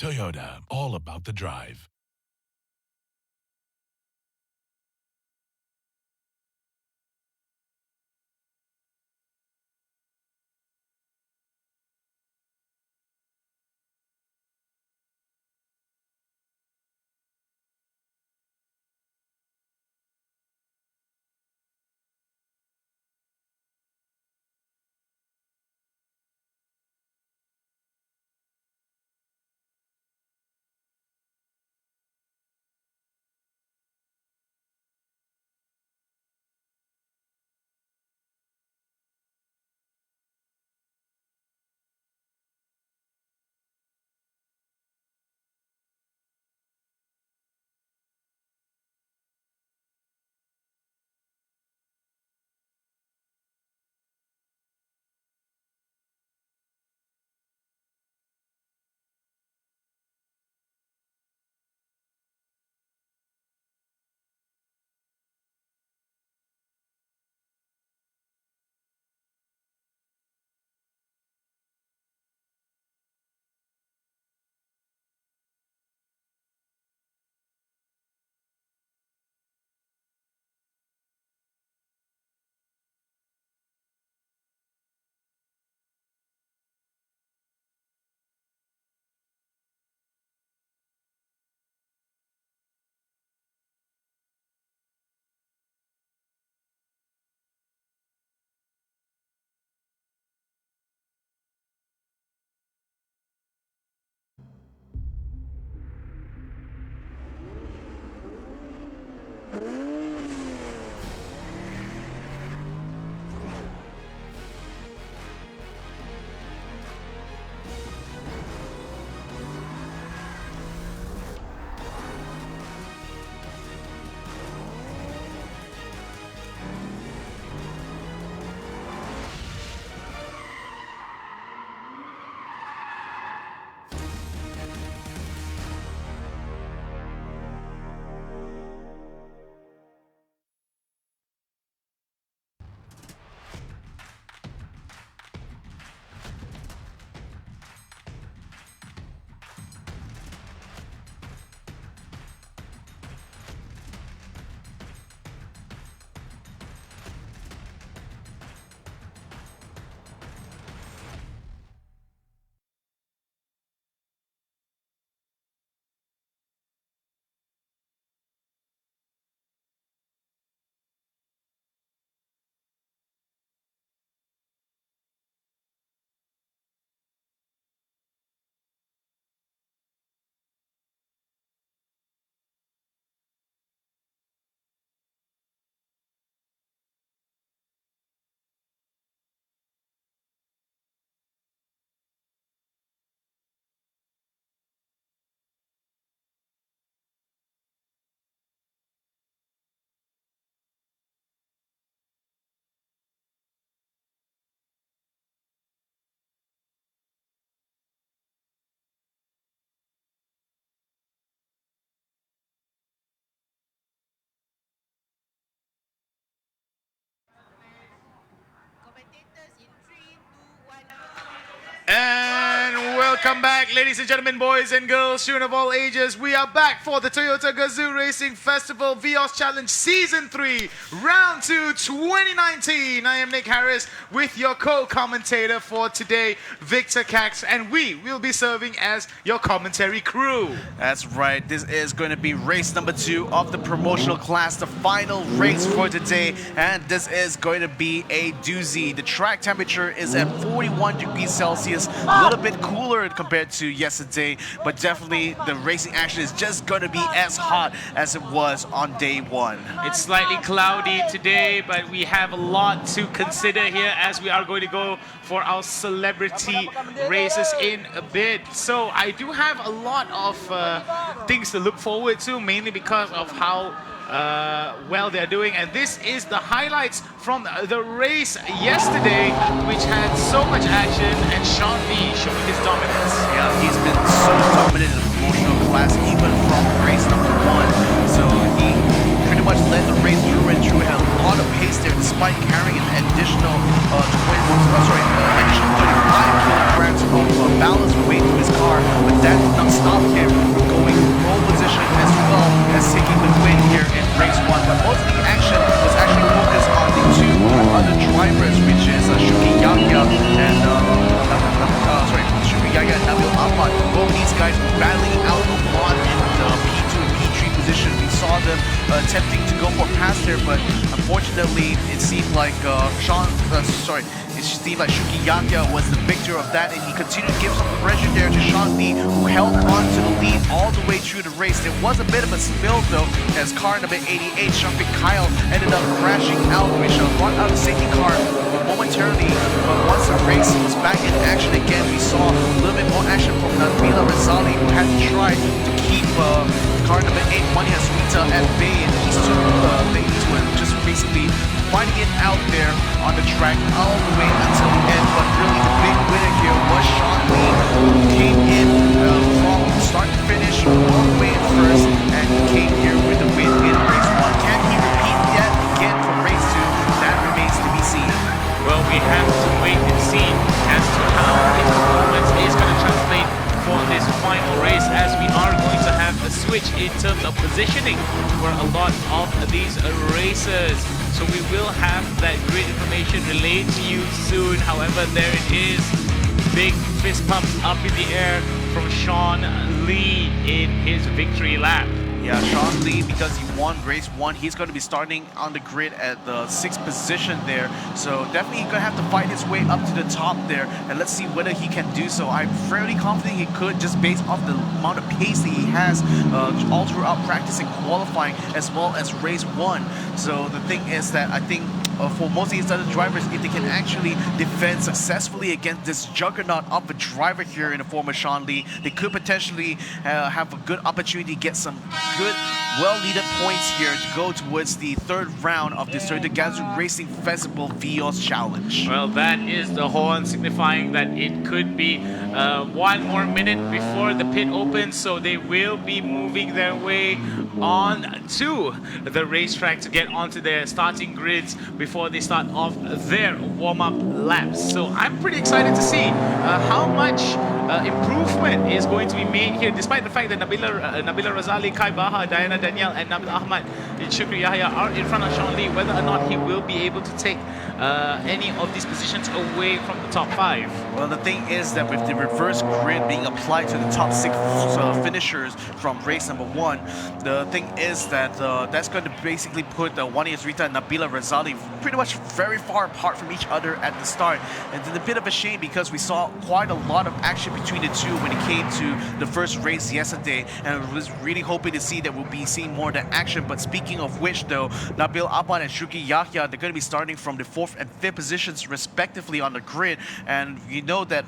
Toyota, all about the drive. And welcome back, ladies and gentlemen, boys and girls, children of all ages. We are back for the Toyota Gazoo Racing Festival Vios Challenge Season 3, Round 2, 2019. I am Nick Harris with your co-commentator for today, Victor Cax, and we will be serving as your commentary crew. That's right. This is going to be race number 2 of the promotional class, the final race for today, and this is going to be a doozy. The track temperature is at 41 degrees Celsius, a little bit cooler compared to yesterday, but definitely the racing action is just going to be as hot as it was on day 1. It's slightly cloudy today, but we have a lot to consider here as we are going to go for our celebrity races in a bit. So I do have a lot of things to look forward to, mainly because of how well they're doing, and this is the highlights from the race yesterday, which had so much action, and Sean Lee showing his dominance. Yeah, he's been so dominant in the promotional class, even from race number 1. So he pretty much led the race through and through, had a lot of pace there, despite carrying an additional 35 kilograms of ballast weight to his car, but that did not stop attempting to go for a pass there, but unfortunately, it seemed like it seemed like Shuki Yahya was the victor of that, and he continued to give some pressure there to Sean Lee, who held on to the lead all the way through the race. There was a bit of a spill though, as car number 88, Shafiq Kyle, ended up crashing out, which brought out the safety car momentarily. But once the race was back in action again, we saw a little bit more action from Nabila Razali, who had to try to keep car number 8, Mani Haswita, at bay, and these two ladies were just basically fighting it out there on the track all the way until the end. But really the big winner here was Sean Lee, who came in from start to finish all the way in first, and he came here with the win in race 1. Can he repeat that again for race 2? That remains to be seen. Well, we have to wait and see as to how his performance is going to translate for this final race, as we are going to have a switch in terms of positioning for a lot of these races. So we will have that great information relayed to you soon. However, there it is. Big fist pumps up in the air from Sean Lee in his victory lap. Yeah, Sean Lee, because he won race 1, he's going to be starting on the grid at the 6th position there. So definitely he's going to have to fight his way up to the top there. And let's see whether he can do so. I'm fairly confident he could, just based off the amount of pace that he has all throughout practice and qualifying, as well as race 1. So the thing is that I think for most of these other drivers, if they can actually defend successfully against this juggernaut of a driver here in the form of Sean Lee, they could potentially have a good opportunity to get some good, well-needed points here to go towards the 3rd round of the Gazoo Racing Festival VIOS Challenge. Well, that is the horn signifying that it could be 1 more minute before the pit opens, so they will be moving their way on to the racetrack to get onto their starting grids before they start off their warm-up laps. So I'm pretty excited to see how much improvement is going to be made here, despite the fact that Nabila Razali, Kai Baha, Diana Danielle, and Nabil Ahmad and Shukri Yahya are in front of Sean Lee. Whether or not he will be able to take any of these positions away from the top 5. Well, the thing is that with the reverse grid being applied to the top 6 finishers from race number 1, the thing is that that's going to basically put Wani Azrita and Nabila Razali pretty much very far apart from each other at the start. And it's a bit of a shame because we saw quite a lot of action between the two when it came to the first race yesterday, and I was really hoping to see that we'll be seeing more of that action. But speaking of which though, Nabil Ahmad and Shuki Yahya, they're going to be starting from the 4th and 5th positions respectively on the grid, and you know that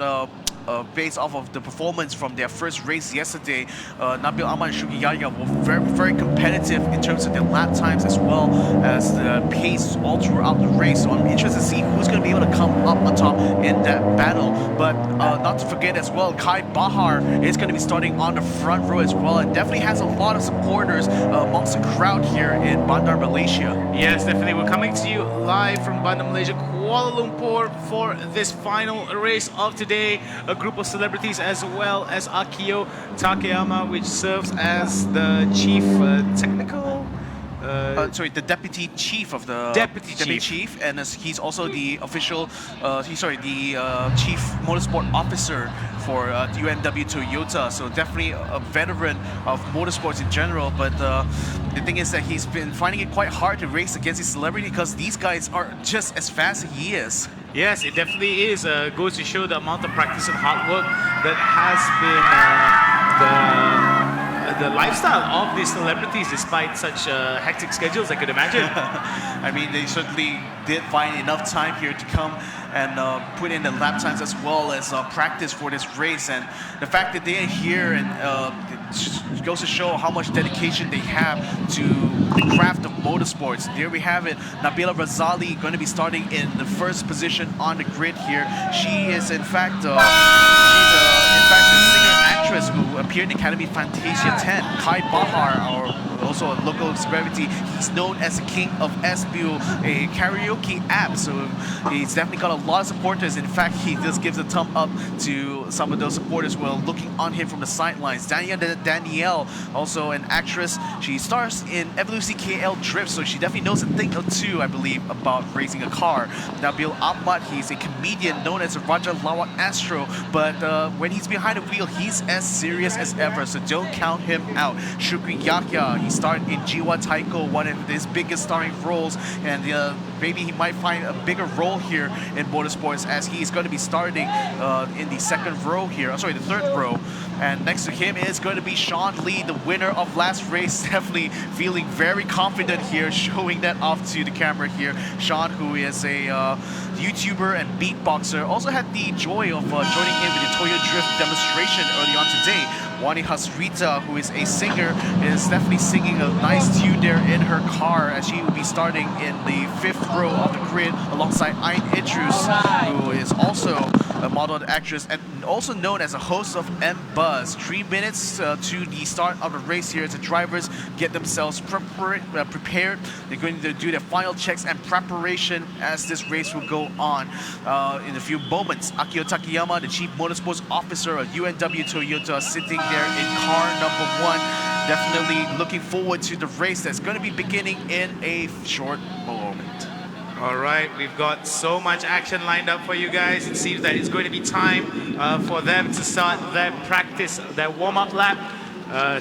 based off of the performance from their first race yesterday, Nabil Ahmad and Shuki Yahya were very competitive in terms of their lap times as well as the pace all throughout the race. So I'm interested to see who's going to be able to come up on top in that battle. But not to forget as well, Kai Bahar is going to be starting on the front row as well, and definitely has a lot of supporters amongst the crowd here in Bandar Malaysia. Yes, definitely. We're coming to you live from Bandar Malaysia, Kuala Lumpur, for this final race of today. A group of celebrities as well as Akio Takeyama, which serves as the chief technical... the deputy chief of the deputy chief, and he's also the official, the chief motorsport officer for UNW Toyota. So definitely a veteran of motorsports in general. But the thing is that he's been finding it quite hard to race against his celebrity because these guys are just as fast as he is. Yes, it definitely is. Goes to show the amount of practice and hard work that has been the lifestyle of these celebrities, despite such hectic schedules, I could imagine. I mean, they certainly did find enough time here to come and put in the lap times as well as practice for this race. And the fact that they are here, and it goes to show how much dedication they have to the craft of motorsports. There we have it. Nabila Razali going to be starting in the 1st position on the grid here. She is in fact the singer-actress who appeared in Academy Fantasia 10. Kai Bahar, also a local celebrity. He's known as the king of SBU, a karaoke app. So he's definitely got a lot of supporters. In fact, he just gives a thumb up to some of those supporters who are looking on him from the sidelines. Danielle, also an actress. She stars in Evolution KL Drift, so she definitely knows a thing or two, I believe, about racing a car. Nabil Ahmad, he's a comedian known as Raja Lawak Astro, but when he's behind the wheel, he's as serious as ever, so don't count him out. Shukri Yahya, he's start in Jiwa Taiko, one of his biggest starring roles, and maybe he might find a bigger role here in motorsports as he's going to be starting in the second row here, the third row. And next to him is going to be Sean Lee, the winner of last race, definitely feeling very confident here, showing that off to the camera here. Sean, who is a YouTuber and beatboxer, also had the joy of joining in with the Toyo Drift demonstration early on today. Wani Hasrita, who is a singer, is definitely singing a nice tune there in her car as she will be starting in the 5th row of the grid alongside Ayn Idrus, who is also a model and actress and also known as a host of M-Buzz. 3 minutes to the start of the race here as the drivers get themselves prepared. They're going to do their final checks and preparation as this race will go on. In a few moments, Akio Takayama, the Chief Motorsports Officer of UNW Toyota, sitting there in car number 1. Definitely looking forward to the race that's going to be beginning in a short moment. All right, we've got so much action lined up for you guys. It seems that it's going to be time for them to start their practice, their warm-up lap,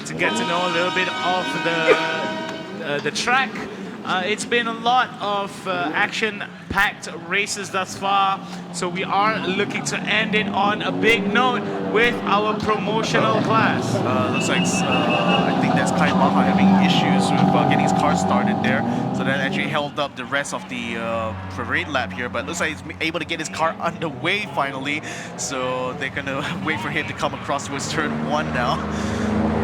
to get to know a little bit of the track. It's been a lot of action-packed races thus far, so we are looking to end it on a big note with our promotional class. Looks like I think that's Kai Maha having issues with getting his car started there, so that actually held up the rest of the parade lap here. But looks like he's able to get his car underway finally, so they're gonna wait for him to come across towards turn 1 now.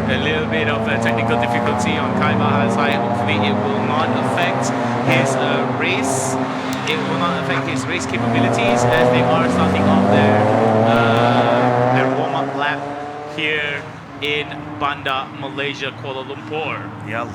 A little bit of technical difficulty on Kai Maha's side. Hopefully it will not affect his race. It will not affect his race capabilities as they are starting off their warm-up lap here in Bandar Malaysia, Kuala Lumpur. Yeah,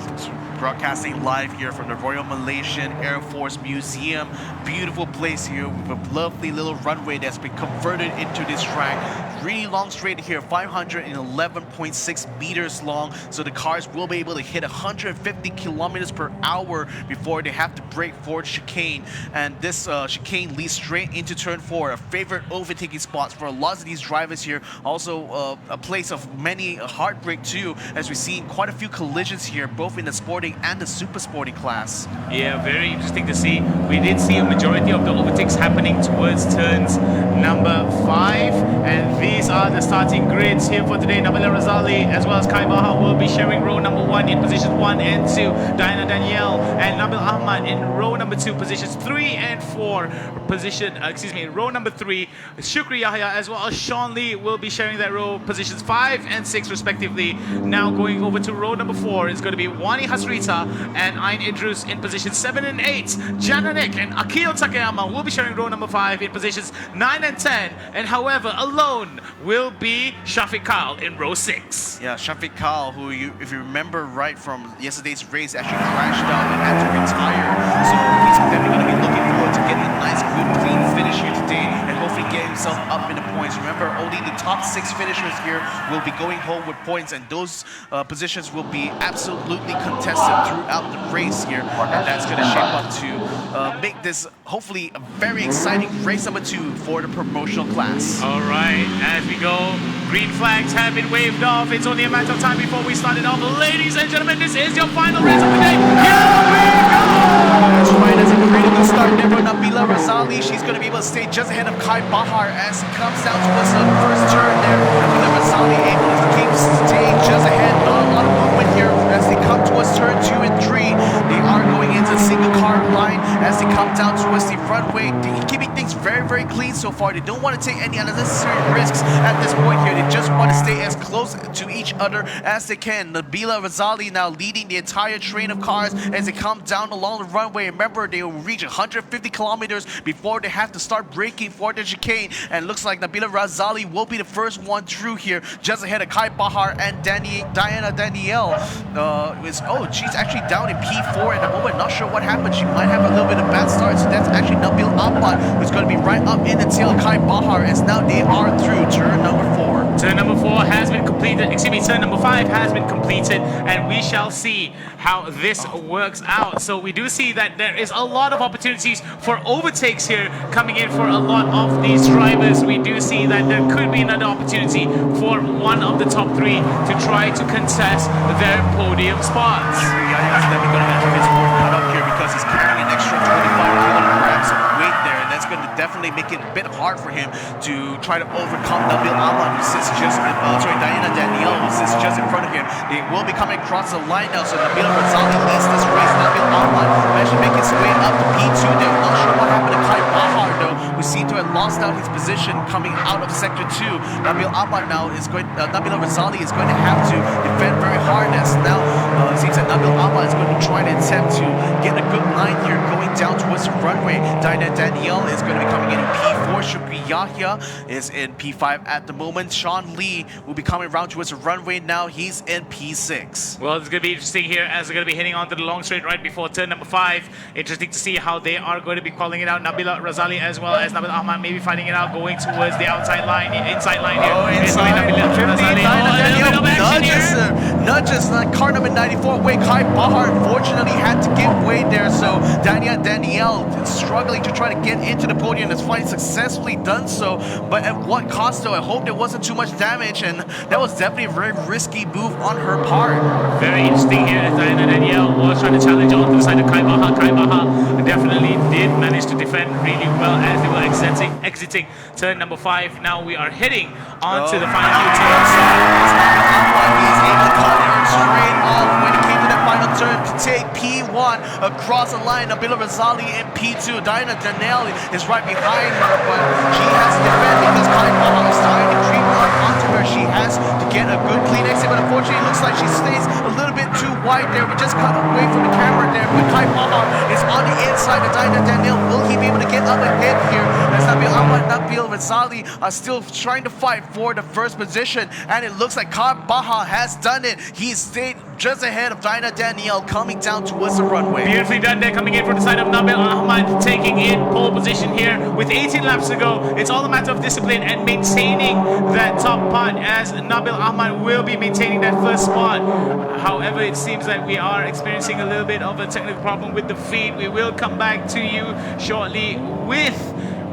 broadcasting live here from the Royal Malaysian Air Force Museum. Beautiful place here with a lovely little runway that's been converted into this track. Really long straight here, 511.6 meters long, so the cars will be able to hit 150 kilometers per hour before they have to brake for the chicane. And this chicane leads straight into turn 4, a favorite overtaking spot for lots of these drivers here. Also a place of many heartbreak too, as we've seen quite a few collisions here, both in the sporting and the super sporting class. Yeah, very interesting to see. We did see a majority of the overtakes happening towards turns number 5, and these are the starting grids here for today. Nabila Razali as well as Kai Maha will be sharing row number 1 in positions 1 and 2. Diana Danielle and Nabil Ahmad in row number 2, positions 3 and 4. Row number 3. Shukri Yahya as well as Sean Lee will be sharing that row, positions 5 and 6 respectively. Now going over to row number 4 is going to be Wani Hasrita and Ayn Idrus in positions 7 and 8. Jananik and Akio Takayama will be sharing row number 5 in positions 9 and 10. And however, alone will be Shafiq Kyle in row 6. Yeah, Shafiq Kyle, who if you remember right from yesterday's race, actually crashed out and had to retire. So he's definitely going to be looking forward to getting a nice, good, clean finish here today and hopefully get himself up in the points. Remember, only the top 6 finishers here will be going home with points, and those positions will be absolutely contested throughout the race here, and that's going to shape up to make this hopefully a very exciting race number 2 for the promotional class. All right, as we go, green flags have been waved off. It's only a matter of time before we start it off. Ladies and gentlemen, this is your final race of the day. Here we go! That's right, as a critical start there for Nabila Razali. She's going to be able to stay just ahead of Kai Bahar as he comes down towards the first turn there. Nabila Razali able to keep staying just ahead. Not a lot of movement here as they come towards turn 2 and 3. They are going into single car line as they come down towards the runway. They're keeping things very, very clean so far. They don't want to take any unnecessary risks at this point here. They just want to stay as close to each other as they can. Nabila Razali now leading the entire train of cars as they come down along the runway. Remember, they will reach 150 kilometers before they have to start braking for the chicane. And looks like Nabila Razali will be the first one through here, just ahead of Kai Bahar and Diana Danielle. She's actually down in P4 at the moment. Not sure what happened. She might have a little bit of bad start. So that's actually Nabil Ahmad, who's going to be right up in the tail of Kai Bahar, as now they are through turn number 4. Turn number 4 has been completed. Turn number 5 has been completed, and we shall see how this works out. So we do see that there is a lot of opportunities for overtakes here coming in for a lot of these drivers. We do see that there could be another opportunity for one of the top three to try to contest their podium spots. Yaya's definitely going to have his work cut up here because he's carrying an extra 25 kilograms of weight there, and that's going to definitely make it a bit hard for him to try to overcome Nabil Ahmad, who sits just Diana Danielle, who sits just in front of him. They will be coming across the line now, so Nabil Razali leads this race. Nabil Ahmad managed to make his way up to P2 there. Not sure what happened to Kai Bahar though, who seemed to have lost out his position coming out of sector 2. Nabil Ahmad now is going, Nabil Razali is going to have to defend very hard as now it seems that Nabil Ahmad is going to try to attempt to get a good line here going down towards the runway. Diana Danielle is going to be coming in P4. Shukri Yahya is in P5 at the moment. Sean Lee will be coming around towards the runway now. He's in P6. Well, it's going to be interesting here as they're going to be heading onto the long straight right before turn number 5. Interesting to see how they are going to be calling it out. Nabila Razali as well as Nabil Ahmad maybe fighting it out, going towards the outside line, inside line here. Oh, inside. Nudges car number 94 away. Kai Bahar unfortunately had to give way there, so Danielle struggling to try to get into the podium. That's finally successfully done so, but at what cost though? I hope there wasn't too much damage, and that was definitely a very risky move on her part. Very interesting here as Diana Danielle was trying to challenge onto the side of Kai Bahar. Kai Bahar definitely did manage to defend really well as they were exiting turn number 5. Now we are heading onto the final turn. He's able to cut her straight off when it came to that final turn to take P1 across the line. Nabila Razali in P2. Diana Danielle is right behind her, but she has to defend because Kai Bahar is trying to creep up onto her. She has to get a good clean exit, but unfortunately it looks like she stays a little bit too wide there. We just cut away from the camera there, but Kai Bahar is on the inside of Diana Danielle. Will he be able to get up ahead here as Nabil Ahmad, Nabil Razali are still trying to fight for the first position, and it looks like Kai Bahar has done it. He stayed just ahead of Diana Danielle coming down towards the runway. Beautifully done there, coming in from the side of Nabil Ahmad, taking in pole position here with 18 laps to go. It's all a matter of discipline and maintaining that top part, as Nabil Ahmad will be maintaining that first spot. However, it seems that we are experiencing a little bit of a technical problem with the feed. We will come back to you shortly with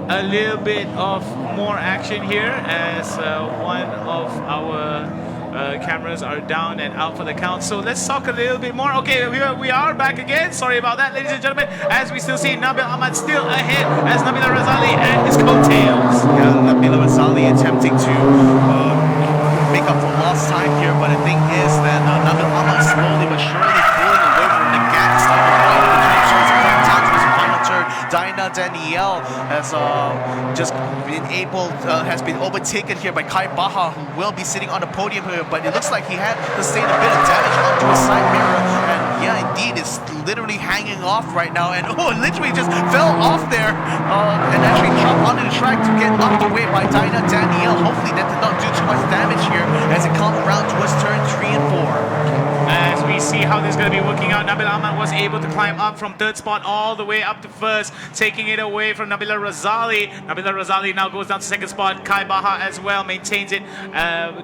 a little bit of more action here as one of our cameras are down and out for the count. So let's talk a little bit more. Okay, we are back again. Sorry about that, ladies and gentlemen, as we still see Nabil Ahmad still ahead as Nabila Razali and his coattails. Yeah, Nabila Razali attempting to make up for lost time here, but the thing is that Nabil Ahmad slowly but surely pulling away from the gas. Diana Danielle has just been has been overtaken here by Kai Bahar, who will be sitting on the podium here, but it looks like he had sustained a bit of damage onto his side mirror, and yeah, indeed, it's literally hanging off right now, and oh, it literally just fell off there, and actually dropped onto the track to get knocked away by Diana Danielle. Hopefully that did not do too much damage here as it comes around towards turn 3 and 4. As we see how this is going to be working out, Nabil Ahmad was able to climb up from third spot all the way up to first, taking it away from Nabila Razali. Nabila Razali now goes down to second spot. Kai Bahar as well maintains it,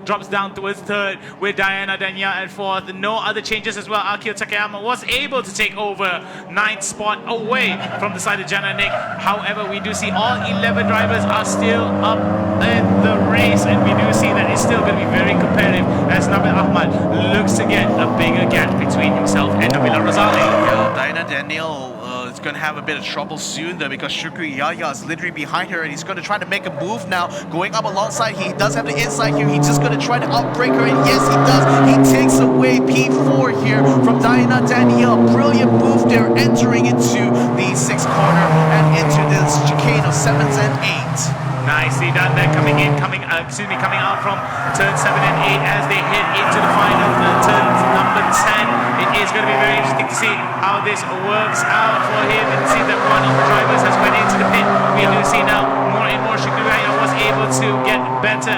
drops down towards third with Diana Danielle at fourth. No other changes as well. Akio Takayama was able to take over ninth spot away from the side of Jana Nick. However, we do see all 11 drivers are still up in the race, and we do see that it's still going to be very competitive as Nabil Ahmad looks to get a bigger gap between himself and Nabila Razali. Yeah, Diana Danielle is going to have a bit of trouble soon though, because Shukri Yahya is literally behind her, and he's going to try to make a move now, going up alongside. He does have the inside here. He's just going to try to outbreak her, and yes, he does. He takes away P4 here from Diana Danielle. Brilliant move there, entering into the 6th corner and into this chicane of 7s and 8s. Nicely done there, coming out from turn 7 and 8 as they head into the final turn number 10. It is going to be very interesting to see how this works out for him, and see that one of the drivers has went into the pit. We do see now more and more Shukriya was able to get better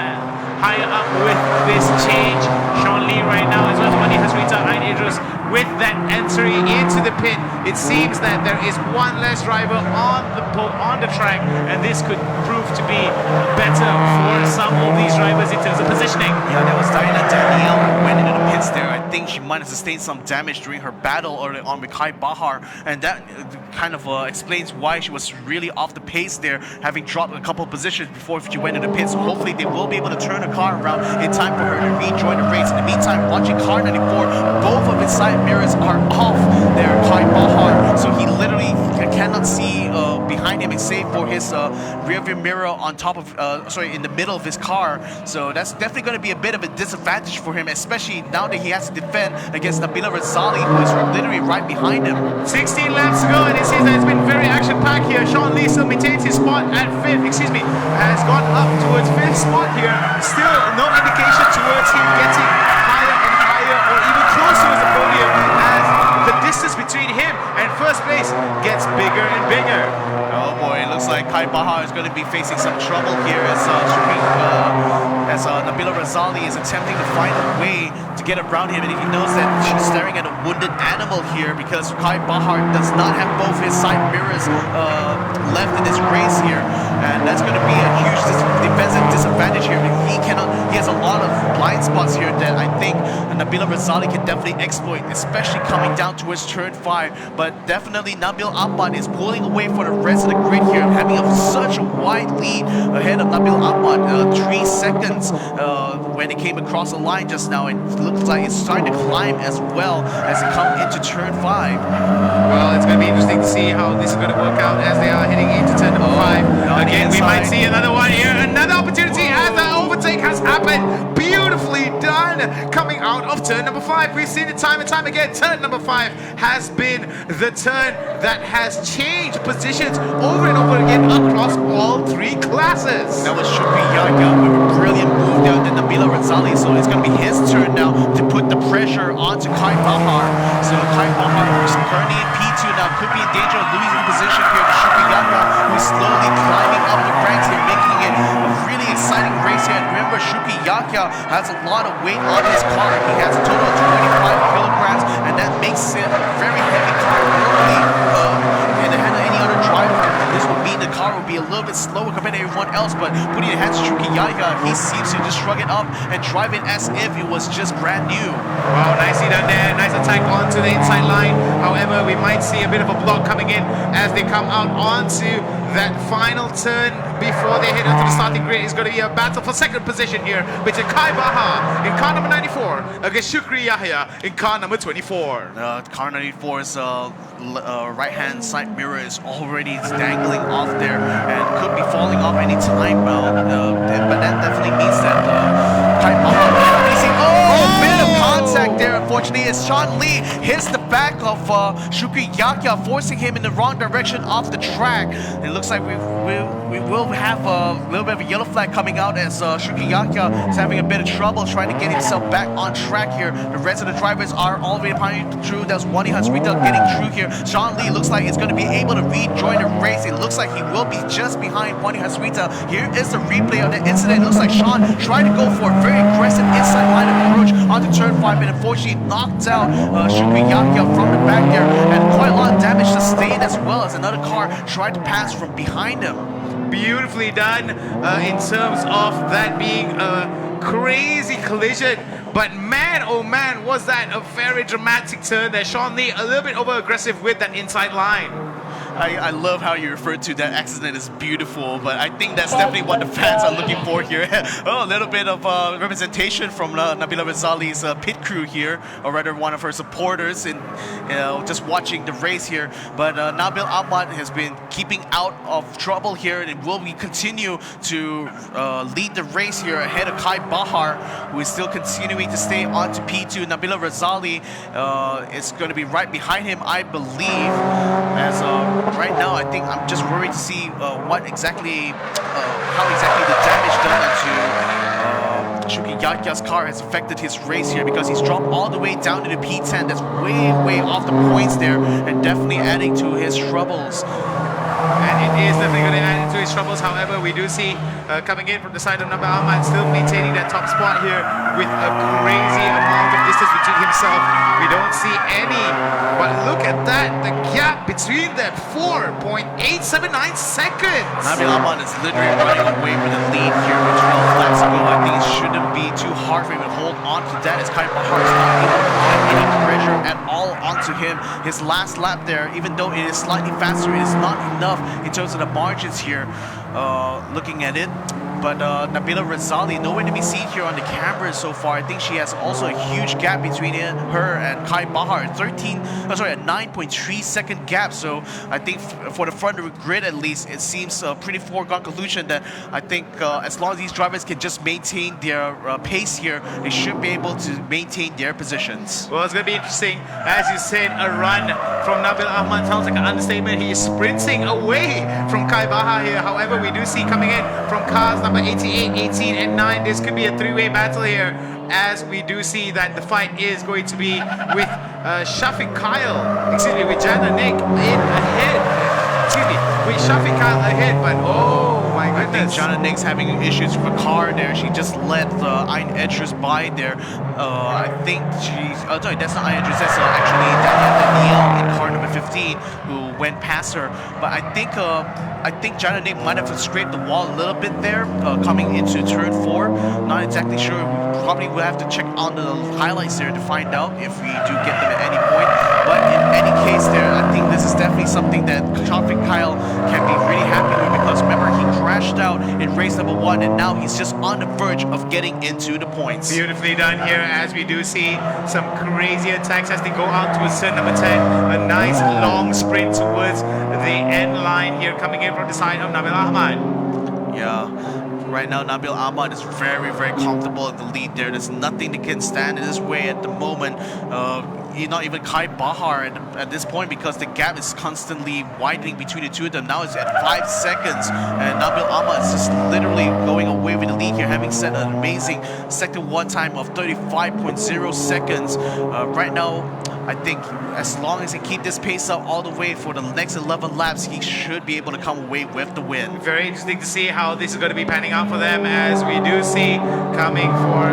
higher up with this change. Sean Lee right now as well as Mani Hasrita and Idris with that entry into the pit, it seems that there is one less driver on the track, and this could prove to be better for some of these drivers in terms of positioning. Yeah, that was Diana Danielle who went into the pits there. I think she might have sustained some damage during her battle early on with Kai Bahar, and that kind of explains why she was really off the pace there, having dropped a couple of positions before she went into the pits. So hopefully they will be able to turn the car around in time for her to rejoin the race. In the meantime, watching car 94, both of his side mirrors are off there, Kai Bahar, so he literally cannot see behind him except for his rear view mirror on top of, in the middle of his car. So that's definitely going to be a bit of a disadvantage for him, especially now that he has to defend against Nabila Razali, who is literally right behind him. 16 laps to go, and it seems that it's been very action-packed here. Sean Lee still maintains his spot at 5th, has gone up towards 5th spot here. Still no indication towards him getting higher and higher, or even closer to the podium, as the distance between him and first place gets bigger and bigger. Oh boy, it looks like Kai Bahar is going to be facing some trouble here as Nabila Razali is attempting to find a way to get around him, and he knows that she's staring at a wounded animal here because Kai Bahar does not have both his side mirrors left in this race here, and that's going to be a huge defensive disadvantage here. He has a lot of blind spots here that I think Nabila Razali can definitely exploit, especially coming down towards turn 5. But definitely Nabil Ahmad is pulling away for the rest of the grid here, having such a wide lead ahead of Nabil Ahmad, 3 seconds when he came across the line just now. It looks like it's starting to climb as well as they come into turn 5. Well, it's going to be interesting to see how this is going to work out as they are heading into turn number 5. Again, we might see another one here, another opportunity as that overtake has happened. Beautifully done coming out of turn number 5. We've seen it time and time again. Turn number 5 has been the turn that has changed positions over and over again across all 3 classes. That was Shukri Yahya with a brilliant move down to Nabila Razali, so it's going to be his turn now to put the pressure onto Kai Bahar. So Kai Bahar, who's currently in P2 now, could be in danger of losing position here to Shukri Yahya, who's slowly climbing up the ranks here, making it a really exciting race here. And remember, Shukri Yahya has a lot of weight on his car. He has a total of 25 kilograms, and that makes it a very heavy car. Normally, in the hand of any other driver, this would mean the car will be a little bit slower compared to everyone else, but putting it hands to Shukri Yahya, he seems to just shrug it up and drive it as if it was just brand new. Wow, nicely done there. Nice attack onto the inside line. However, we might see a bit of a block coming in as they come out onto that final turn before they head into the starting grid. It's going to be a battle for second position here between Kai Bahar in car number 94 against Shukri Yahya in car number 24. Car 94's right-hand side mirror is already dangling off there and could be falling off any time, but that definitely means that Kai Bahar contact there. Unfortunately, as Sean Lee hits the back of Shukri Yahya, forcing him in the wrong direction off the track. It looks like we will have a little bit of a yellow flag coming out as Shukri Yahya is having a bit of trouble trying to get himself back on track here. The rest of the drivers are all the way through. There's Wani Hasrita getting through here. Sean Lee looks like he's going to be able to rejoin the race. It looks like he will be just behind Wani Hasrita. Here is the replay of the incident. It looks like Sean tried to go for a very aggressive inside line approach onto turn 5, and unfortunately knocked out Shukri Yahya from the back there, and quite a lot of damage sustained as well as another car tried to pass from behind him. Beautifully done in terms of that being a crazy collision. But man, oh man, was that a very dramatic turn there. Sean Lee a little bit over aggressive with that inside line. I love how you referred to that accident as beautiful, but I think that's definitely what the fans are looking for here. Oh, a little bit of representation from Nabila Razali's pit crew here, or rather one of her supporters, in just watching the race here. But Nabil Ahmad has been keeping out of trouble here, and will continue to lead the race here ahead of Kai Bahar, who is still continuing to stay on to P2. Nabila Razali is going to be right behind him, I believe, as right now, I think I'm just worried to see how exactly the damage done to Shukri Yahya's car has affected his race here, because he's dropped all the way down to the P10. That's way off the points there, and definitely adding to his troubles. And it is definitely going to add into his troubles. However, we do see coming in from the side of Nabil Ahmad still maintaining that top spot here with a crazy amount of distance between himself. We don't see any, but look at that, the gap between them, 4.879 seconds. Nabil Ahmad is literally running away with the lead here with 12 laps to go. I think it shouldn't be too hard for him to hold on to that, as Kai Bahar is not able to have any pressure at all onto him. His last lap there, even though it is slightly faster, it is not enough in terms of the margins here, looking at it. But Nabila Razali, nowhere to be seen here on the camera so far. I think she has also a huge gap between her and Kai Bahar, a 9.3 second gap. So I think for the front of the grid at least, it seems a pretty foregone conclusion that I think as long as these drivers can just maintain their pace here, they should be able to maintain their positions. Well, it's going to be interesting. As you said, a run from Nabil Ahmad sounds like an understatement. He is sprinting away from Kai Bahar here. However, we do see coming in from cars number 88, 18, and 9. This could be a three-way battle here, as we do see that the fight is going to be with Shafiq Kyle, with Jana Nick in ahead. With Shafiq Kyle ahead, but oh my goodness. I think Jana Nick's having issues with a car there. She just let Iron Edgers by there. I think she's... Oh, sorry, that's not Iron Edgers. That's actually Danielle in car number 15 who went past her. But I think Jana Nick might have scraped the wall a little bit there coming into turn 4. Not exactly sure. We probably will have to check on the highlights there to find out if we do get them at any point. But in any case there, I think this is definitely something that Shafiq Kyle can be really happy with, because remember, he crashed out in race number 1 and now he's just on the verge of getting into the points. Beautifully done here, as we do see some crazy attacks as they go out towards turn number 10. A nice long sprint towards the end line here, coming in from the side of Nabil Ahmad. Yeah. Right now, Nabil Ahmad is very, very comfortable in the lead there. There's nothing that can stand in his way at the moment. Not even Kai Bahar at this point, because the gap is constantly widening between the two of them. Now it's at 5 seconds, and Nabil Ahmad is just literally going away with the lead here, having set an amazing sector 1 time of 35.0 seconds. Right now, I think as long as he keep this pace up all the way for the next 11 laps, he should be able to come away with the win. Very interesting to see how this is going to be panning out for them, as we do see coming for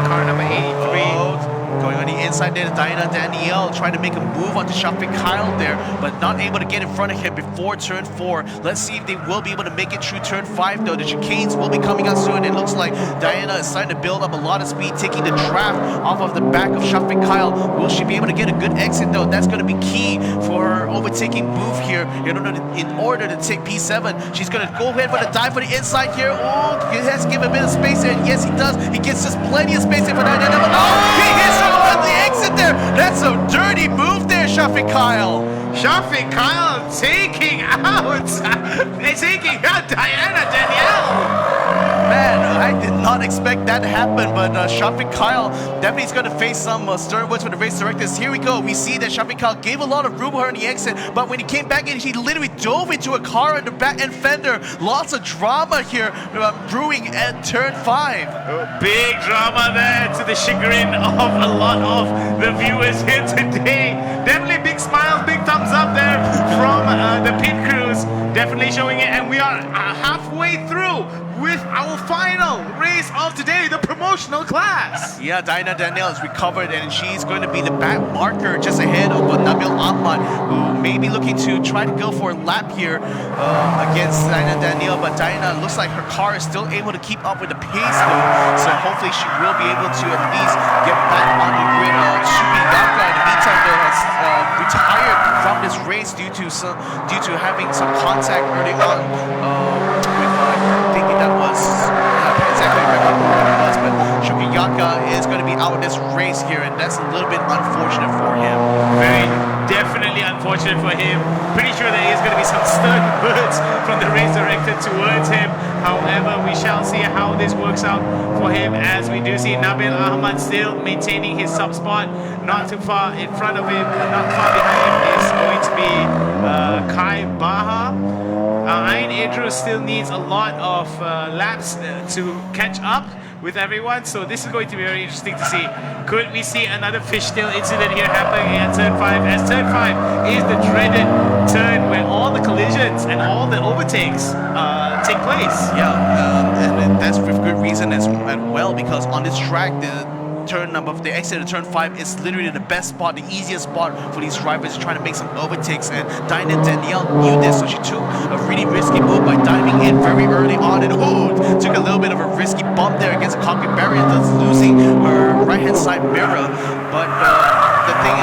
car number 83. Going on the inside there, Diana Danielle trying to make a move onto Shafiq Kyle there, but not able to get in front of him before turn 4. Let's see if they will be able to make it through turn 5 though. The chicanes will be coming out soon. It looks like Diana is starting to build up a lot of speed, taking the draft off of the back of Shafiq Kyle. Will she be able to get a good exit though? That's going to be key for her overtaking move here. In order to take P7, she's going to go ahead for the dive for the inside here. Oh, he has to give a bit of space there. And yes, he does. He gets just plenty of space there for Diana. Oh, he hits her on the exit there. That's a dirty move there, Shafiq Kyle. Shafiq Kyle taking out Diana Danielle. Man, I did not expect that to happen, but Shafiq Kyle definitely is going to face some stern words from the race directors. Here we go. We see that Shafiq Kyle gave a lot of room for her on the exit, but when he came back in, he literally dove into a car on the back end fender. Lots of drama here brewing at turn 5. Big drama there, to the chagrin of a lot of the viewers here today. Definitely big smiles, big thumbs up there from the pit crews. Definitely showing it, and we are halfway through with our final race of today, the promotional class. Yeah, Diana Danielle is recovered, and she's going to be the back marker just ahead of Nabil Ahmad, who may be looking to try to go for a lap here against Diana Danielle, but Diana looks like her car is still able to keep up with the pace though, so hopefully she will be able to at least get back on the grid. Shubi Yaka in the meantime though has retired from this race due to having some contact early on with thinking that was exactly remember who it was, but Shukiyaka is going to be out of this race here, and that's a little bit unfortunate for him. Very definitely unfortunate for him. Pretty sure there is going to be some stern words from the race director towards him. However, we shall see how this works out for him, as we do see Nabil Ahmad still maintaining his sub spot. Not too far in front of him, not far behind him is going to be Kai Bahar. Iron Idris still needs a lot of laps to catch up with everyone, so this is going to be very interesting to see. Could we see another fishtail incident here happening at turn 5, as turn 5 is the dreaded turn where all the collisions and all the overtakes take place. Yeah, and that's with good reason as well, because on this track, the exit of turn 5 is literally the best spot, the easiest spot for these drivers trying to make some overtakes. And Danielle knew this, so she took a really risky move by diving in very early on, and took a little bit of a risky bump there against a concrete barrier, thus losing her right-hand side mirror. But the thing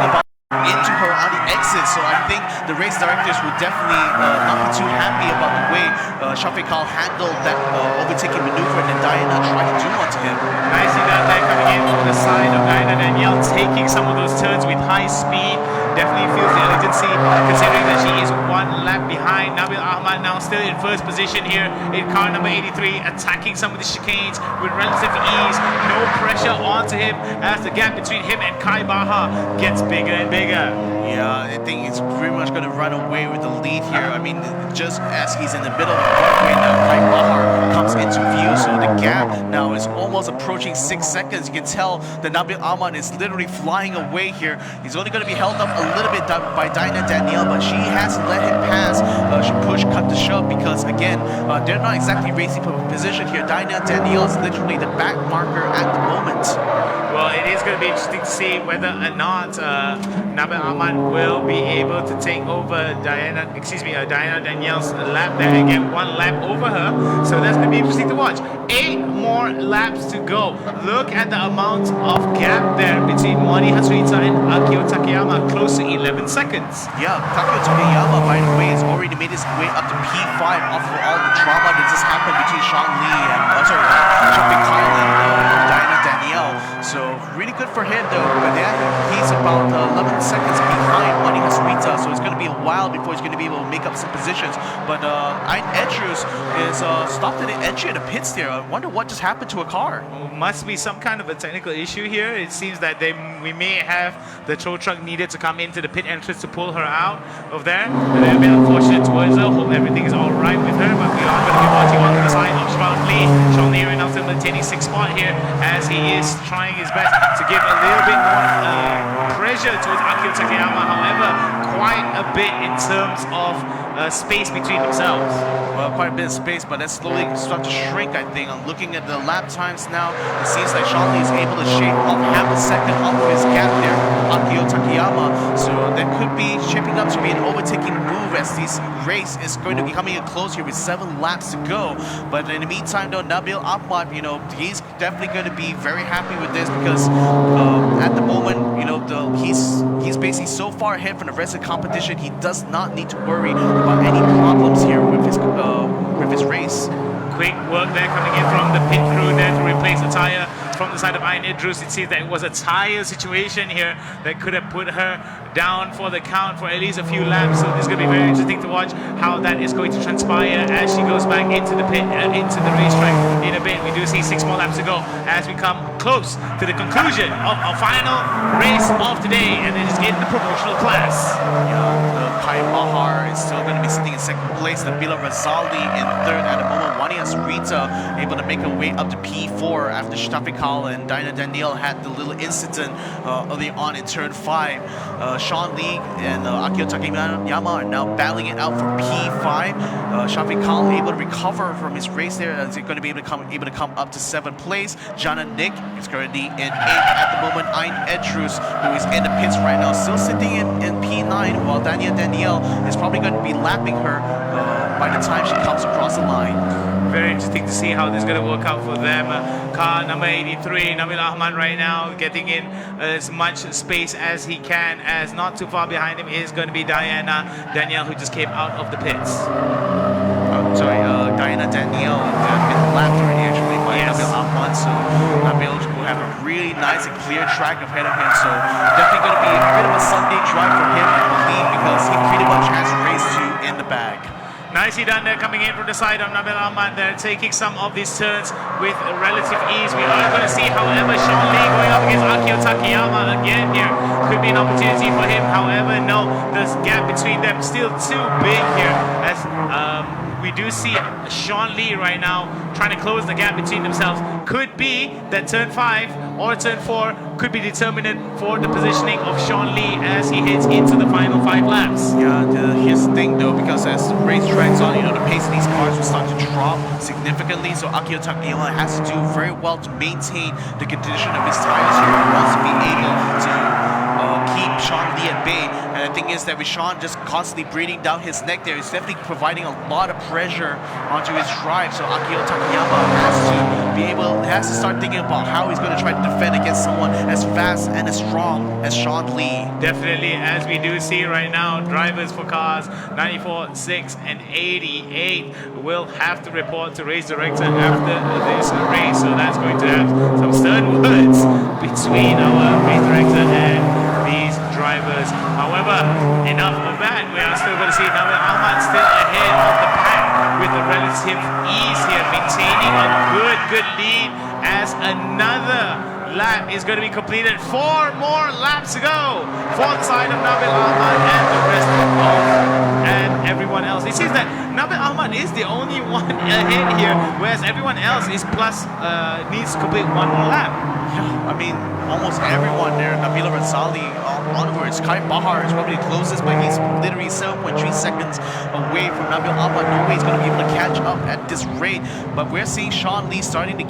about into her on the exit, so I think the race directors would definitely not be too happy about the way Shafiq Khan handled that overtaking maneuver that Diana tried to do onto him. Nicely done there, coming in from the side of Danielle, taking some of those turns with high speed. Definitely feels the urgency, considering that she is one lap behind. Nabil Ahmad now still in first position here in car number 83, attacking some of the chicanes with relative ease. No pressure onto him as the gap between him and Kai Baha gets bigger and bigger. Yeah, I think he's pretty much going to run away with the lead here. I mean, just as he's in the middle of the runway now, Kai Bahar comes into view, so the gap now is almost approaching 6 seconds. You can tell that Nabil Ahmad is literally flying away here. He's only going to be held up a little bit by Danielle, but she hasn't let him pass. She cut the shove, because again, they're not exactly racing for position here. Danielle is literally the back marker at the moment. Well, it is going to be interesting to see whether or not Nabil Ahmad will be able to take over Danielle's lap there and get one lap over her. So that's going to be interesting to watch. 8 more laps to go. Look at the amount of gap there between Moni Hasrita and Akio Takayama, close to 11 seconds. Yeah, Takeo Takayama, by the way, has already made his way up to P5 after all the drama that just happened between Sean Lee and Shafiq Khan and Danielle. So really good for him though, but yeah, he's about 11 seconds behind Moni Hasrita, so it's going to be a while before he's going to be able to make up some positions. But Ayn Edrus is stopped at the entry of the pits there. I wonder what just happened to a car. Well, must be some kind of a technical issue here. It seems that we may have the tow truck needed to come into the pit entrance to pull her out of there. A little bit unfortunate towards her. Hope everything is all right with her, but we are going to be watching on the side of Sean Lee. Sean Lee right now still maintaining 6th spot here as he is trying his best to give a little bit more pressure towards Akio Takayama. However, quite a bit in terms of space between themselves. Well, quite a bit of space, but that's slowly starting to shrink, I think. I'm looking at the lap times now. It seems like Sean Lee is able to shave off half a second off of his gap there, Akio Takayama. So that could be shaping up to be an overtaking move as this race is going to be coming in close here with 7 laps to go. But in the meantime, though, Nabil Ahmad, he's definitely going to be very happy with this, because at the moment, he's basically so far ahead from the rest of the competition. He does not need to worry about any problems here with his race. Quick work there coming in from the pit crew there to replace the tire from the side of Ayn Edrus. It seems that it was a tire situation here that could have put her down for the count for at least a few laps. So this is going to be very interesting to watch how that is going to transpire as she goes back into the pit, into the racetrack in a bit. We do see 6 more laps to go as we come close to the conclusion of our final race of today, and it is in the promotional class. Kai Bahar is still going to be sitting in 2nd place. Nabila Razali in 3rd at the moment. Wani Hasrita able to make her way up to P4 after Shafiq Khan and Danielle had the little incident early on in turn 5. Sean Lee and Akio Takayama are now battling it out for P5. Shafiq Khan able to recover from his race there, as he's going to be able to come up to 7th place. Jana Nick is currently in 8th at the moment. Ayn Edrus, who is in the pits right now, still sitting in P9, while Danielle is probably going to be lapping her by the time she comes across the line. Very interesting to see how this is going to work out for them. Car number 83, Nabil Ahmad right now getting in as much space as he can, as not too far behind him is going to be Danielle, who just came out of the pits. Danielle has been lapped already actually by Nabil Ahmad, so Nabil will have a really nice and clear track ahead of him, so definitely going to be a bit of a Sunday drive for him, I believe, because he pretty much has race 2 in the bag. Nicely done there, coming in from the side of Nabil Ahmad. They're taking some of these turns with relative ease. We are going to see, however, Sean Lee going up against Akio Takayama again here. Could be an opportunity for him. However, no, the gap between them still too big here, as we do see Sean Lee right now trying to close the gap between themselves. Could be that turn 5 or turn 4 could be determinant for the positioning of Sean Lee as he heads into the final 5 laps. Yeah, here's the thing though, because as the race these cars will start to drop significantly. So Akio Takayama has to do very well to maintain the condition of his tires here. He wants to be able to keep Sean Lee at bay. And the thing is that with Sean just constantly breathing down his neck there, he's definitely providing a lot of pressure onto his drive. So Akio Takayama has to start thinking about how he's going to try to defend against someone as fast and as strong as Sean Lee. Definitely, as we do see right now, drivers for cars 94, 6, and 88 will have to report to race director after this race. So that's going to have some stern words between our race director and these drivers. However, enough of that. We are still going to see Nabil Ahmad still ahead of the pack with a relative ease here, maintaining a good lead as another lap is going to be completed. 4 more laps to go for the side of Nabil Ahmad and the rest and everyone else. It seems that Nabil Ahmad is the only one ahead here, whereas everyone else is needs to complete 1 more lap. Yeah, I mean, almost everyone there. Nabila Razali onwards. Kai Bahar is probably the closest, but he's literally 7.3 seconds away from Nabil Ahmad. No way he's going to be able to catch up at this rate. But we're seeing Sean Lee starting to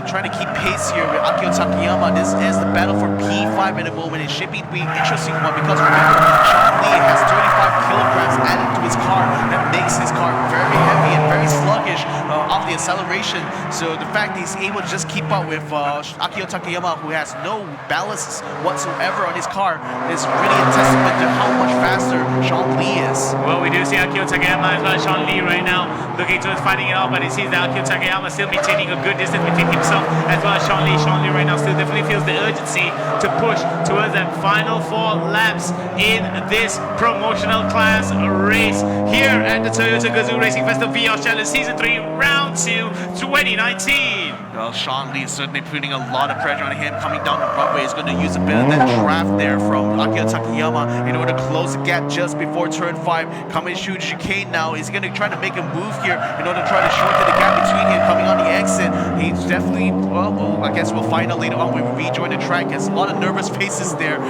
trying to keep pace here with Akio Takayama. This is the battle for P5 at the moment. It should be an interesting one because remember, Sean Lee has 35 kilograms added to his car. That makes his car very heavy and very sluggish off the acceleration. So the fact that he's able to just keep up with Akio Takayama, who has no ballast whatsoever on his car, is really a testament to how much faster Sean Lee is. Well, we do see Akio Takayama as well as Sean Lee right now looking towards fighting it out, but it seems that Akio Takayama still maintaining a good distance between himself as well as Sean Lee. Sean Lee right now still definitely feels the urgency to push towards that final 4 laps in this promotional class race here at the Toyota Gazoo Racing Festival VR's Challenge Season 3 Round 2 2019. Well, Sean Lee is certainly putting a lot of pressure on him coming down the runway. He's going to use a bit of that draft there from Akio Takayama in order to close the gap just before turn 5. Coming to chicane now. He's going to try to make a move here in order to try to shorten the gap between him coming on the exit. He's definitely, well, I guess we'll find out later on when we rejoin the track. There's a lot of nervous faces there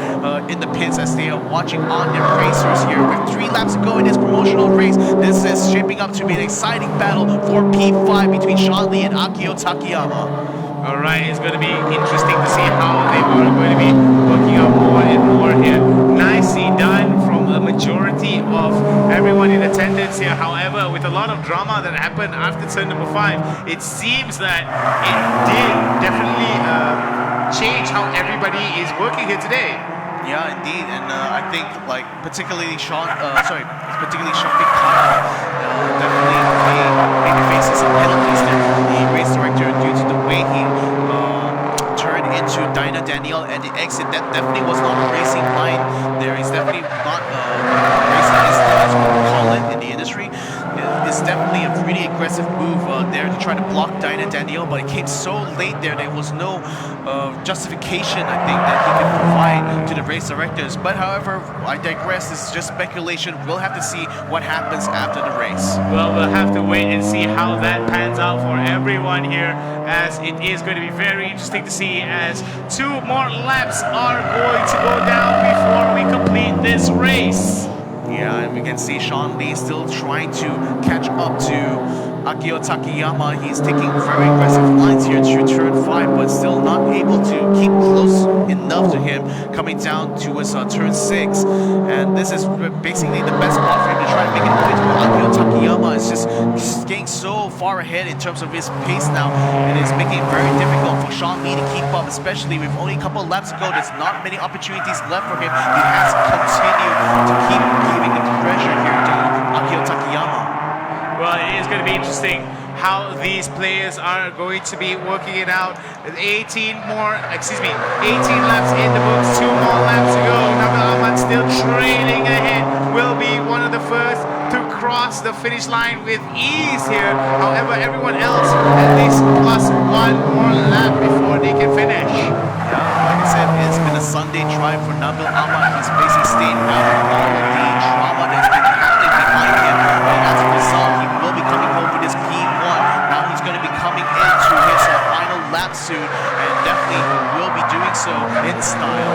in the pits as they are watching on their racers here. With 3 laps to go in this promotional race, this is shaping up to be an exciting battle for P5 between Sean Lee and Akio Takayama. Alright, it's going to be interesting to see how they are going to be working out more and more here. Nicely done from a majority of everyone in attendance here. However, with a lot of drama that happened after turn number 5, it seems that it did definitely change how everybody is working here today. Yeah, indeed, and I think particularly Sean Mikana definitely maybe faces some penalties there from the race director due to the way he turned into Dinah Danielle at the exit. That definitely was not a racing line there. He's definitely not racing as we call it in the industry. It's definitely a really aggressive move there to try to block Dinah Danielle, but it came so late there. There was no justification, I think, that he could provide to the race directors. But however, I digress. This is just speculation. We'll have to see what happens after the race. Well, we'll have to wait and see how that pans out for everyone here, as it is going to be very interesting to see as 2 more laps are going to go down before we complete this race. Yeah, and we can see Sean Lee still trying to catch up to Akio Takayama. He's taking very aggressive lines here through turn 5, but still not able to keep close enough to him coming down towards turn 6. And this is basically the best spot for him to try to make it point to Akio Takayama. It's just getting so far ahead in terms of his pace now, and it's making it very difficult for Sean Lee to keep up, especially with only a couple of laps to go. There's not many opportunities left for him. He has to continue to keep giving the pressure here to Akio Takayama. Well, it is going to be interesting how these players are going to be working it out. 18 laps in the books, 2 more laps to go. Nabil Ahmad still trailing ahead, will be one of the first to cross the finish line with ease here. However, everyone else at least plus 1 more lap before they can finish. Yeah, like I said, it's been a Sunday drive for Nabil Ahmad. He's basically stayed out of all of the drama that's been happening behind him. And as a result, he will be coming home for this P1. Now he's going to be coming into his final lap soon, and definitely will be doing so in style.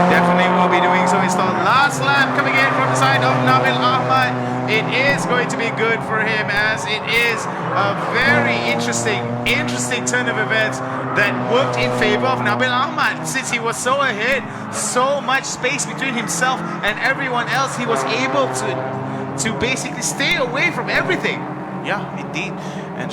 Definitely will be doing so in style. Last lap coming in from the side of Nabil Ahmad it is going to be good for him, as it is a very interesting turn of events that worked in favor of Nabil Ahmad. Since he was so ahead, so much space between himself and everyone else, he was able to basically stay away from everything. Yeah, indeed. And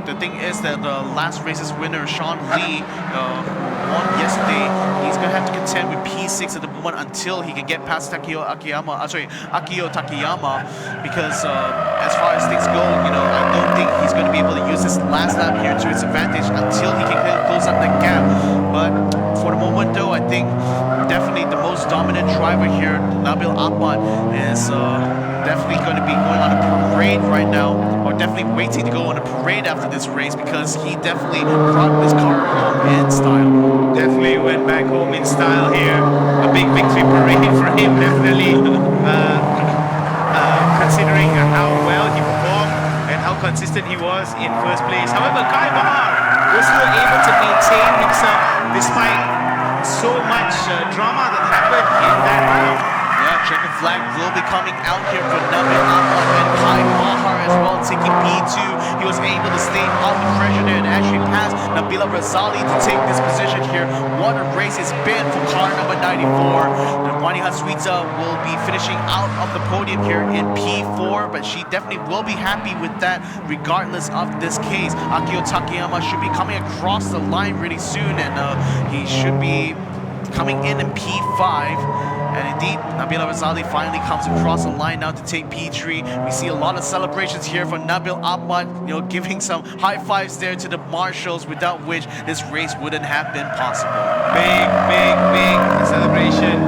the thing is that the last race's winner, Sean Lee, won yesterday. He's going to have to contend with P6 at the moment until he can get past Akio Takayama, because as far as things go, I don't think he's going to be able to use this last lap here to his advantage until he can close up that gap. But for the moment though, I think definitely the most dominant driver here, Nabil Ahmad, is definitely going to be going on a parade right now, or definitely waiting to go on a parade after this race, because he definitely brought this car home in style. Definitely went back home in style here. A big victory parade for him, definitely, considering how well he performed and how consistent he was in first place. However, Kai Bahar was still able to maintain himself despite so much drama that happened in that round. Yeah, checkered flag will be coming out here for Nabil Ahmad and Kai Bahar as well, taking P2. He was able to stay out the pressure there and actually pass Nabila Razali to take this position here. What a race it's been for car number 94. The Wani Haswita will be finishing out of the podium here in P4, but she definitely will be happy with that regardless of this case. Akio Takayama should be coming across the line really soon, and he should be coming in P5. And indeed, Nabila Razali finally comes across the line now to take P3. We see a lot of celebrations here for Nabil Ahmad, giving some high fives there to the marshals, without which this race wouldn't have been possible. Big celebration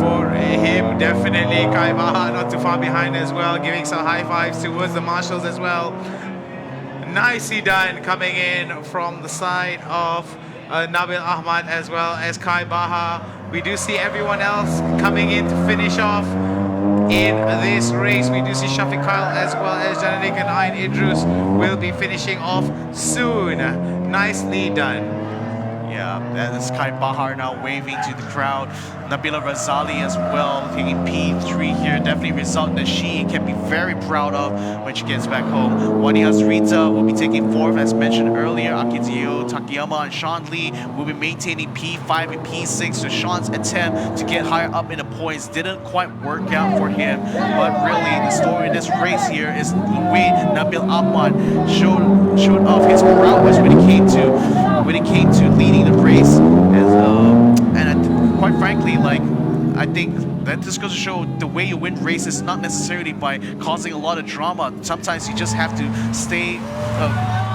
for him. Definitely Kai Bahar not too far behind as well, giving some high fives towards the marshals as well. Nicely done coming in from the side of Nabil Ahmad as well as Kai Bahar. We do see everyone else coming in to finish off in this race. We do see Shafiq Kyle as well as Janadik and Ayn Idrus will be finishing off soon. Nicely done. Yeah, that is Kai Bahar now waving to the crowd. Nabila Razali as well, taking P3 here. Definitely a result that she can be very proud of when she gets back home. Wani Hasrita will be taking 4th, as mentioned earlier. Akitio Takayama and Sean Lee will be maintaining P5 and P6. So Sean's attempt to get higher up in the points didn't quite work out for him. But really, the story in this race here is the way Nabil Ahmad showed off his prowess when it came to leading the race. And quite frankly, I think that just goes to show the way you win races, not necessarily by causing a lot of drama. Sometimes you just have to stay,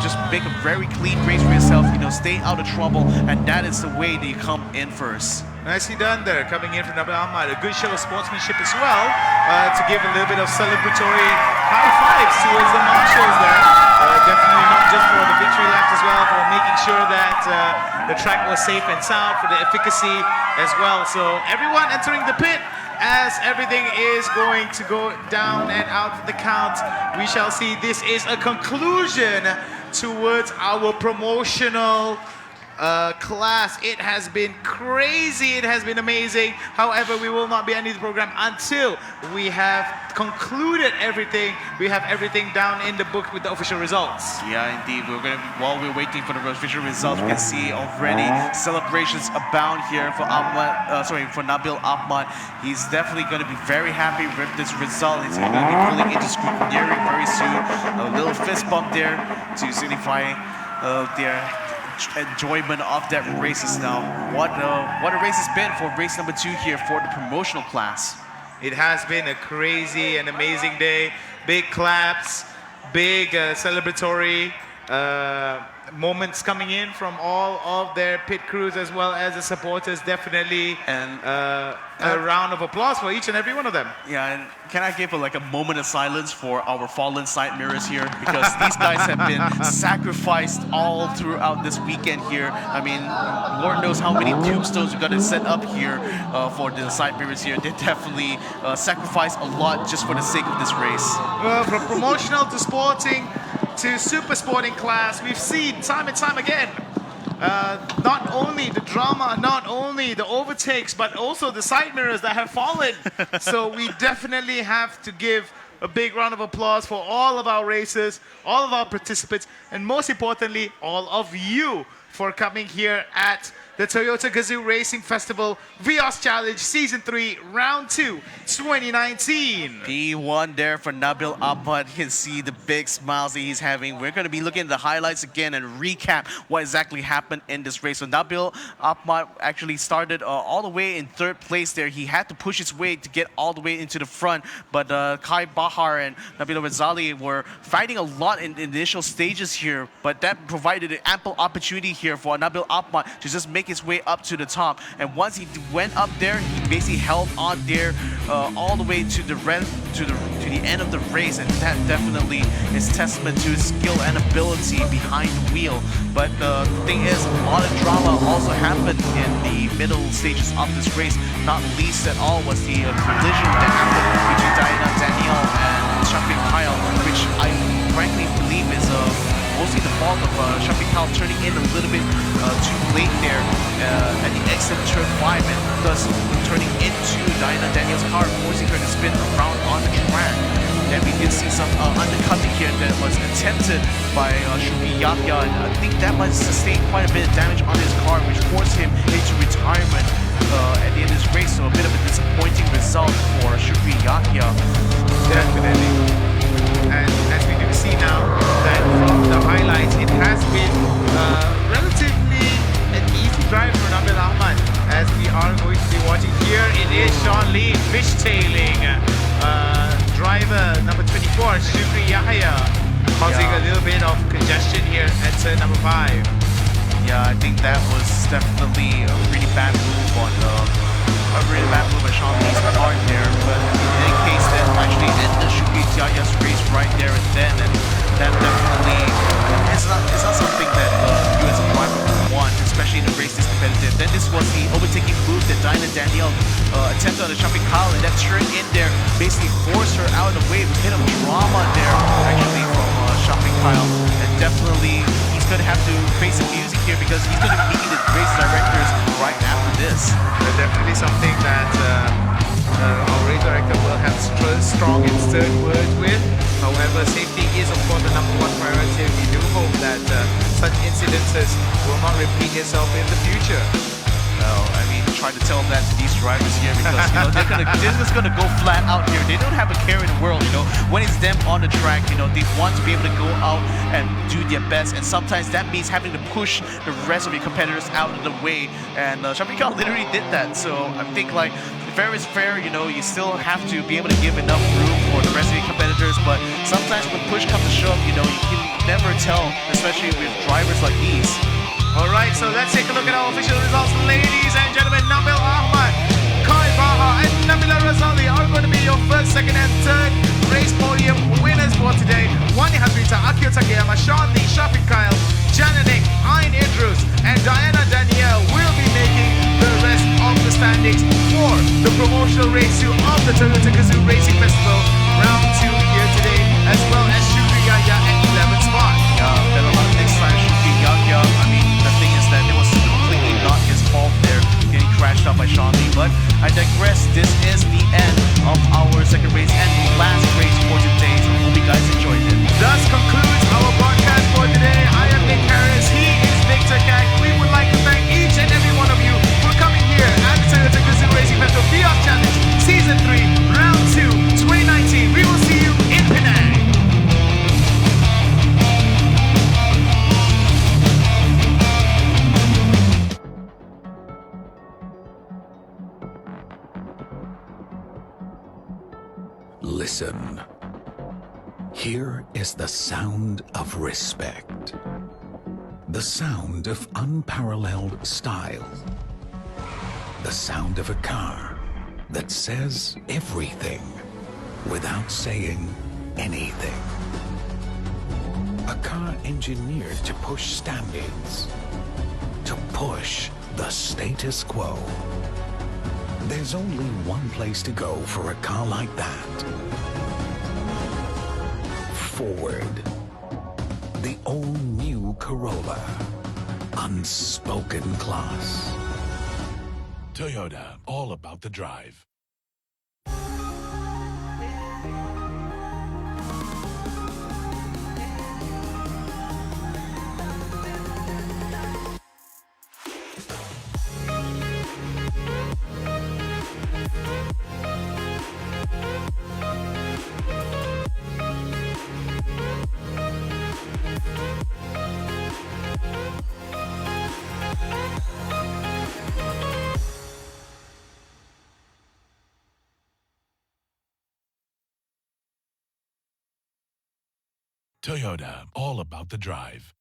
just make a very clean race for yourself, stay out of trouble, and that is the way that you come in first. Nicely done there, coming in from Nabil Ahmad. A good show of sportsmanship as well, to give a little bit of celebratory high fives towards the marshals there. Definitely not just for the victory laps as well, for making sure that the track was safe and sound, for the efficacy as well. So everyone entering the pit, as everything is going to go down and out for the count. We shall see. This is a conclusion towards our promotional class. It has been crazy, it has been amazing. However, we will not be ending the program until we have concluded everything. We have everything down in the book with the official results. Yeah, indeed. While we're waiting for the official results, we can see already celebrations abound here for for Nabil Ahmad. He's definitely going to be very happy with this result. He's going to be pulling into scrutineering very soon. A little fist bump there to signify their enjoyment of that races now. What a race it's been for race number 2 here for the promotional class. It has been a crazy and amazing day. Big claps, big celebratory moments coming in from all of their pit crews as well as the supporters. Definitely, and a round of applause for each and every one of them. Yeah, and can I give a moment of silence for our fallen side mirrors here, because these guys have been sacrificed all throughout this weekend here. I mean, Lord knows how many tombstones we got to set up here for the side mirrors here. They definitely sacrificed a lot just for the sake of this race. Well, from promotional to sporting to super sporting class, we've seen time and time again not only the drama, not only the overtakes, but also the side mirrors that have fallen. So we definitely have to give a big round of applause for all of our racers, all of our participants, and most importantly, all of you for coming here at the Toyota Gazoo Racing Festival Vios Challenge Season 3, Round 2, 2019. P1 there for Nabil Ahmad. You can see the big smiles that he's having. We're going to be looking at the highlights again and recap what exactly happened in this race. So Nabil Ahmad actually started all the way in 3rd place there. He had to push his way to get all the way into the front, but Kai Bahar and Nabil Razali were fighting a lot in the initial stages here, but that provided an ample opportunity here for Nabil Ahmad to just make his way up to the top. And once he went up there, he basically held on there all the way to the end of the race, and that definitely is testament to his skill and ability behind the wheel. But the thing is, a lot of drama also happened in the middle stages of this race. Not least at all was the collision that happened between Diana Daniel and Shafiq Kyle, which I frankly believe is mostly the fault of Shafiq Kyle turning in a little bit too late there at the exit turn 5, and thus turning into Diana Daniel's car, forcing her to spin around on the track. Then we did see some undercutting here that was attempted by Shubi Yahya, and I think that might sustain quite a bit of damage on his car, which forced him into retirement at the end of this race. So a bit of a disappointing result for Shubi Yahya. Definitely. And as we do see now, that from the highlights, it has been relatively an easy drive for Nabil Ahmad. As we are going to be watching here, it is Sean Lee fishtailing driver number 24, Shukri Yahya, causing a little bit of congestion here at turn number 5. Yeah, I think that was definitely a really bad move on Sean Lee's part there. But in any case, that actually ended Shuki Yahya's race right there and then, and that definitely it's not something that you as a driver would want, especially in a race this competitive. Then this was the overtaking move that Diana Danielle attempted on the Shafiq Kyle, and that turn in there basically forced her out of the way. A bit of drama there actually from Shafiq Kyle, and definitely he's going to have to face some music here because he's going to be meeting the race directors right after this. Definitely something that our race director will have strong and stern words with. However, safety is of course the #1 priority. We do hope that such incidences will not repeat itself in the future. Well, I mean, try to tell that to these drivers here because they're just gonna go flat out here. They don't have a care in the world, When it's them on the track, they want to be able to go out and do their best, and sometimes that means having to push the rest of your competitors out of the way. And Shafiq Kyle literally did that. So I think like fair is fair, you still have to be able to give enough room for the rest of your competitors. But sometimes when push comes to shove, you can never tell, especially with drivers like these. Alright, so let's take a look at our official results. Ladies and gentlemen, Nabil Ahmad, Kai Baha and Nabila Razali are going to be your 1st, 2nd and 3rd race podium winners for today. Wani Hadrita, Akio Takeyama, Sean Lee, Shafiq Kyle, Jananik, Ayn Idrus and Diana Danielle will be making the rest of the standings for the promotional race 2 of the Toyota Gazoo Racing Festival Round 2 here today, as well as Shukri Yahya at 11th spot. Better luck next time, Shukri Yahya. I mean, the thing is that it was completely not his fault there, getting crashed out by Sean Lee. But I digress. This is the end of our 2nd race and last race for today. So hope you guys enjoyed it. Thus concludes our broadcast for today. I am Nick Harris. He is Victor Kak. We would like to thank each and every one of you for coming here at the Toyota Gazoo Racing Festival Vios Challenge Season 3, Round 2, 2019. We will see you in Penang. Listen. Here is the sound of respect. The sound of unparalleled style. The sound of a car that says everything without saying anything. A car engineered to push standards, to push the status quo. There's only one place to go for a car like that. Forward. The all-new Corolla. Unspoken class. Toyota, all about the drive. Toyota, all about the drive.